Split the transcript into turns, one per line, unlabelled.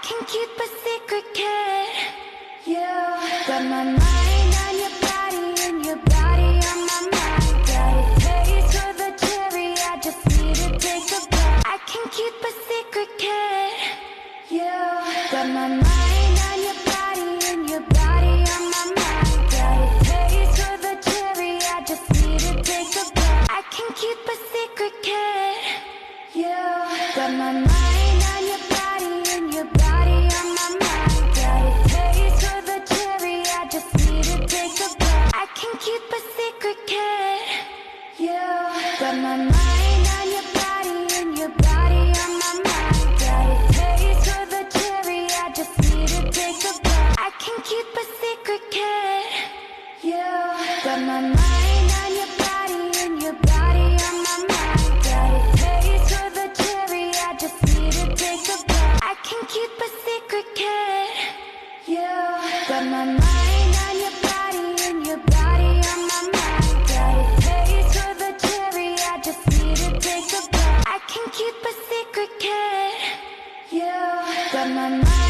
can keep a secret, kid. You got my mind on your body and your body on my mind. Got a taste for the cherry, I just need to take a bite. I can keep a secret, kid. You got my mind on your body and your body on my mind. Got a taste for the cherry, I just need to take a bite. I can keep a secret, kid. You got my mind on your body and your body on my mind. Got a taste for the cherry, I just need to take a bite. I can keep a secret, kid. You got my mind on your body and your body on my mind. Got a taste for the cherry, I just need to take a bite. I can keep a secret, kid. You got my mind on your body and your body on my mind. Got a taste for the cherry, I just need to take a bite. I can keep a secret, kid. You got my mind on your body and your body on my mind. Got a taste for the cherry, I just need to take a bite. I can keep a secret, kid. You got my mind